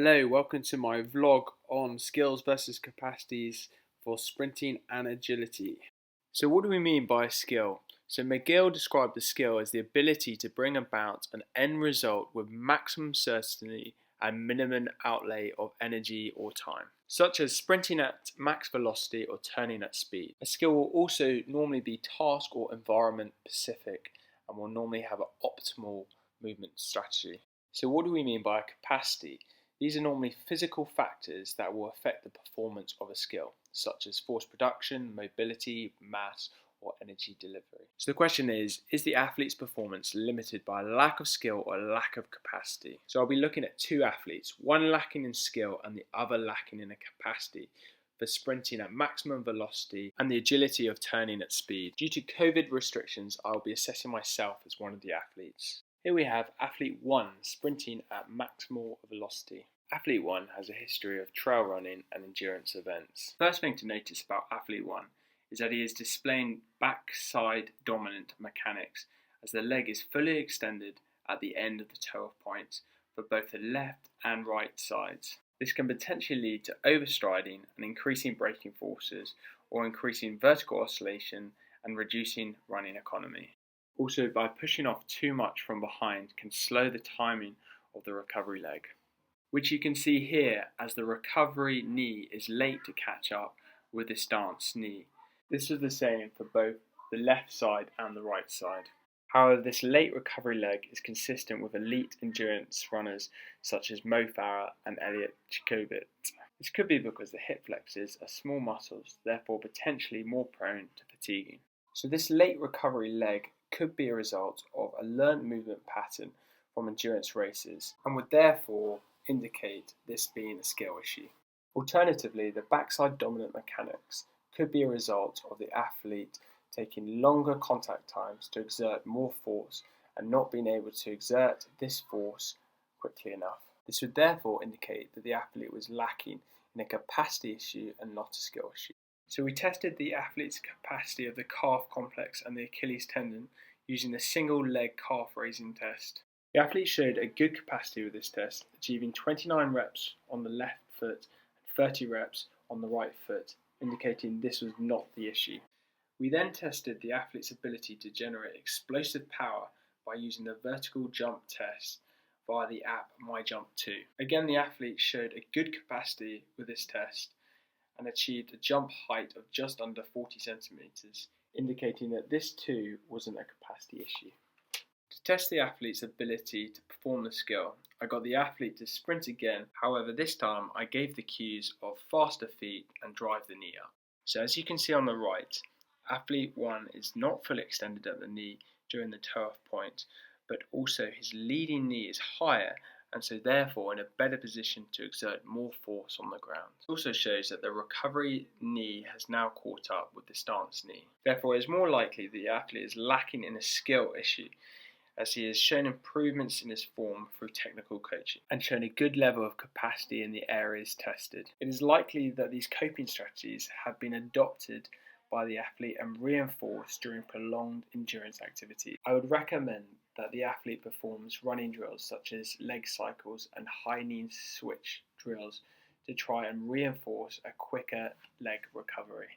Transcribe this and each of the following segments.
Hello, welcome to my vlog on skills versus capacities for sprinting and agility. So what do we mean by a skill? So McGill described the skill as the ability to bring about an end result with maximum certainty and minimum outlay of energy or time, such as sprinting at max velocity or turning at speed. A skill will also normally be task or environment specific and will normally have an optimal movement strategy. So what do we mean by a capacity? These are normally physical factors that will affect the performance of a skill, such as force production, mobility, mass, or energy delivery. So the question is the athlete's performance limited by a lack of skill or a lack of capacity? So I'll be looking at two athletes, one lacking in skill and the other lacking in a capacity for sprinting at maximum velocity and the agility of turning at speed. Due to COVID restrictions, I'll be assessing myself as one of the athletes. Here we have athlete 1 sprinting at maximal velocity. Athlete 1 has a history of trail running and endurance events. First thing to notice about athlete 1 is that he is displaying backside dominant mechanics as the leg is fully extended at the end of the toe-off point for both the left and right sides. This can potentially lead to overstriding and increasing braking forces or increasing vertical oscillation and reducing running economy. Also, by pushing off too much from behind can slow the timing of the recovery leg, which you can see here as the recovery knee is late to catch up with the stance knee. This is the same for both the left side and the right side. However, this late recovery leg is consistent with elite endurance runners such as Mo Farah and Elliot Chikovic. This could be because the hip flexors are small muscles, therefore potentially more prone to fatiguing. So this late recovery leg could be a result of a learned movement pattern from endurance races and would therefore indicate this being a skill issue. Alternatively, the backside dominant mechanics could be a result of the athlete taking longer contact times to exert more force and not being able to exert this force quickly enough. This would therefore indicate that the athlete was lacking in a capacity issue and not a skill issue. So we tested the athlete's capacity of the calf complex and the Achilles tendon using the single leg calf raising test. The athlete showed a good capacity with this test, achieving 29 reps on the left foot and 30 reps on the right foot, indicating this was not the issue. We then tested the athlete's ability to generate explosive power by using the vertical jump test via the app MyJump2. Again, the athlete showed a good capacity with this test and achieved a jump height of just under 40 centimeters, indicating that this too wasn't a capacity issue. To test the athlete's ability to perform the skill, I got the athlete to sprint again, however this time I gave the cues of faster feet and drive the knee up. So as you can see on the right, athlete 1 is not fully extended at the knee during the toe-off point, but also his leading knee is higher and so therefore in a better position to exert more force on the ground. It also shows that the recovery knee has now caught up with the stance knee. Therefore, it is more likely that the athlete is lacking in a skill issue, as he has shown improvements in his form through technical coaching and shown a good level of capacity in the areas tested. It is likely that these coping strategies have been adopted by the athlete and reinforced during prolonged endurance activity. I would recommend that the athlete performs running drills such as leg cycles and high knee switch drills to try and reinforce a quicker leg recovery.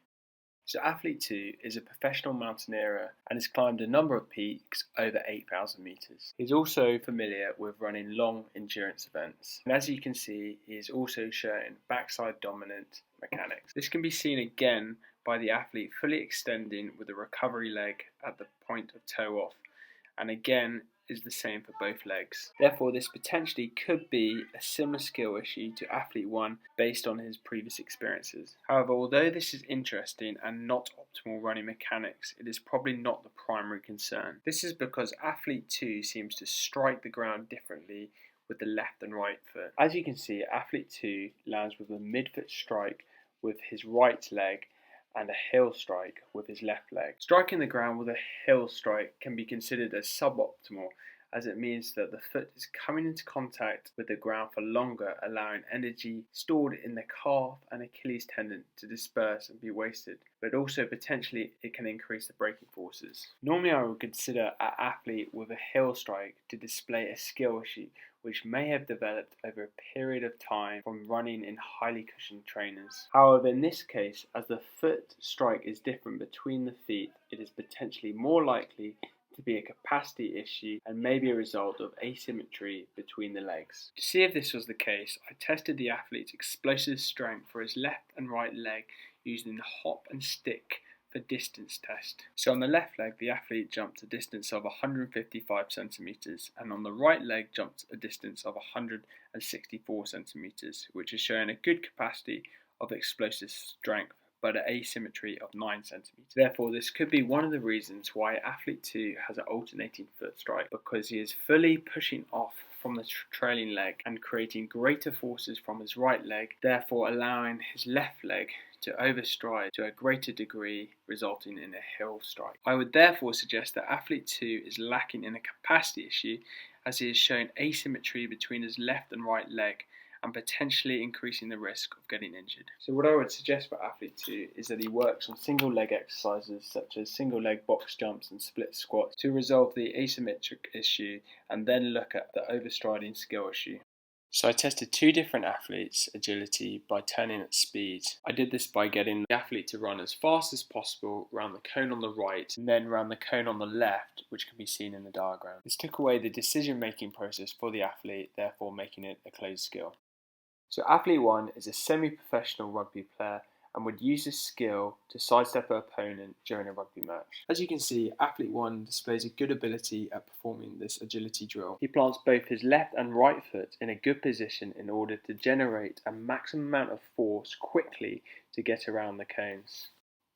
So athlete 2 is a professional mountaineer and has climbed a number of peaks over 8,000 meters. He's also familiar with running long endurance events. And as you can see, he is also showing backside dominant mechanics. This can be seen again by the athlete fully extending with the recovery leg at the point of toe off, and again is the same for both legs. Therefore, this potentially could be a similar skill issue to athlete 1 based on his previous experiences. However, although this is interesting and not optimal running mechanics, it is probably not the primary concern. This is because athlete 2 seems to strike the ground differently with the left and right foot. As you can see, athlete 2 lands with a midfoot strike with his right leg and a heel strike with his left leg. Striking the ground with a heel strike can be considered as suboptimal, as it means that the foot is coming into contact with the ground for longer, allowing energy stored in the calf and Achilles tendon to disperse and be wasted, but also potentially it can increase the braking forces. Normally I would consider an athlete with a heel strike to display a skill issue, which may have developed over a period of time from running in highly cushioned trainers. However, in this case, as the foot strike is different between the feet, it is potentially more likely to be a capacity issue and may be a result of asymmetry between the legs. To see if this was the case, I tested the athlete's explosive strength for his left and right leg using the hop and stick for distance test. So on the left leg, the athlete jumped a distance of 155 centimeters, and on the right leg jumped a distance of 164 centimeters, which is showing a good capacity of explosive strength, but an asymmetry of 9 centimeters. Therefore, this could be one of the reasons why athlete 2 has an alternating foot strike, because he is fully pushing off from the trailing leg and creating greater forces from his right leg, therefore allowing his left leg to overstride to a greater degree, resulting in a heel strike. I would therefore suggest that athlete 2 is lacking in a capacity issue, as he is showing asymmetry between his left and right leg and potentially increasing the risk of getting injured. So what I would suggest for athlete 2 is that he works on single leg exercises such as single leg box jumps and split squats to resolve the asymmetric issue, and then look at the overstriding skill issue. So I tested 2 different athletes' agility by turning at speed. I did this by getting the athlete to run as fast as possible around the cone on the right and then around the cone on the left, which can be seen in the diagram. This took away the decision-making process for the athlete, therefore making it a closed skill. So athlete 1 is a semi-professional rugby player and would use this skill to sidestep her opponent during a rugby match. As you can see, athlete 1 displays a good ability at performing this agility drill. He plants both his left and right foot in a good position in order to generate a maximum amount of force quickly to get around the cones.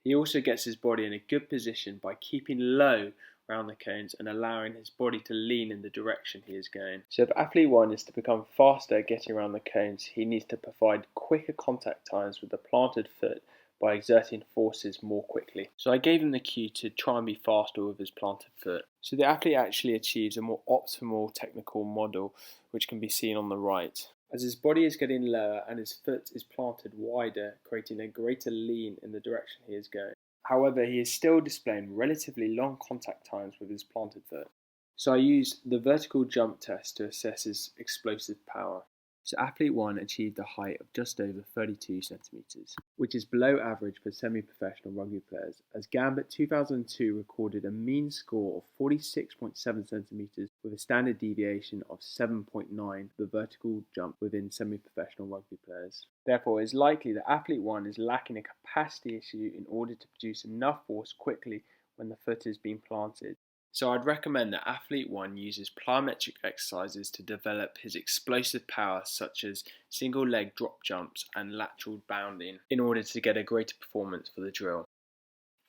He also gets his body in a good position by keeping low around the cones and allowing his body to lean in the direction he is going. So if athlete 1 is to become faster at getting around the cones, he needs to provide quicker contact times with the planted foot by exerting forces more quickly. So I gave him the cue to try and be faster with his planted foot. So the athlete actually achieves a more optimal technical model, which can be seen on the right, as his body is getting lower and his foot is planted wider, creating a greater lean in the direction he is going. However, he is still displaying relatively long contact times with his planted foot. So I used the vertical jump test to assess his explosive power. So athlete 1 achieved a height of just over 32 centimeters, which is below average for semi-professional rugby players, as Gambit 2002 recorded a mean score of 46.7 centimeters with a standard deviation of 7.9 for the vertical jump within semi-professional rugby players. Therefore, it is likely that athlete 1 is lacking a capacity issue in order to produce enough force quickly when the foot is being planted. So I'd recommend that athlete 1 uses plyometric exercises to develop his explosive power, such as single leg drop jumps and lateral bounding, in order to get a greater performance for the drill.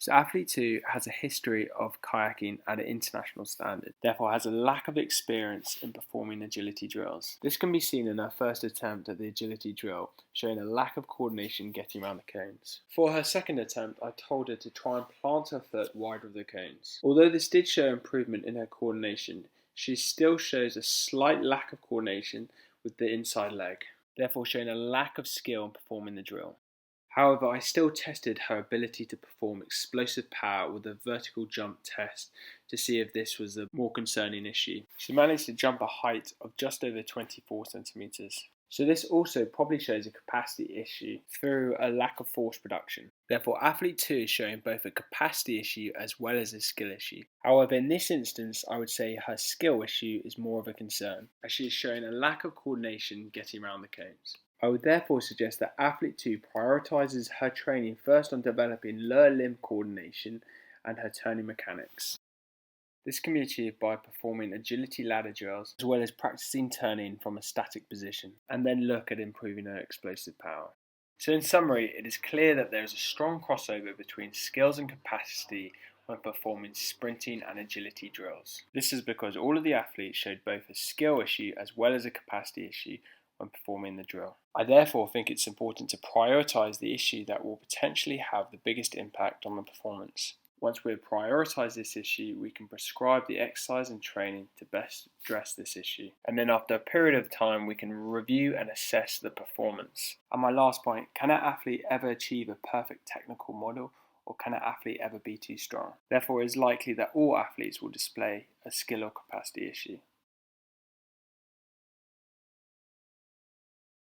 So athlete 2 has a history of kayaking at an international standard, therefore has a lack of experience in performing agility drills. This can be seen in her first attempt at the agility drill, showing a lack of coordination getting around the cones. For her second attempt, I told her to try and plant her foot wide of the cones. Although this did show improvement in her coordination, she still shows a slight lack of coordination with the inside leg, therefore showing a lack of skill in performing the drill. However, I still tested her ability to perform explosive power with a vertical jump test to see if this was a more concerning issue. She managed to jump a height of just over 24 centimeters. So this also probably shows a capacity issue through a lack of force production. Therefore, athlete 2 is showing both a capacity issue as well as a skill issue. However, in this instance, I would say her skill issue is more of a concern, as she is showing a lack of coordination getting around the cones. I would therefore suggest that athlete 2 prioritises her training first on developing lower limb coordination and her turning mechanics. This can be achieved by performing agility ladder drills as well as practicing turning from a static position, and then look at improving her explosive power. So in summary, it is clear that there is a strong crossover between skills and capacity when performing sprinting and agility drills. This is because all of the athletes showed both a skill issue as well as a capacity issue when performing the drill. I therefore think it's important to prioritise the issue that will potentially have the biggest impact on the performance. Once we have prioritised this issue, we can prescribe the exercise and training to best address this issue. And then after a period of time, we can review and assess the performance. And my last point, can an athlete ever achieve a perfect technical model, or can an athlete ever be too strong? Therefore, it is likely that all athletes will display a skill or capacity issue.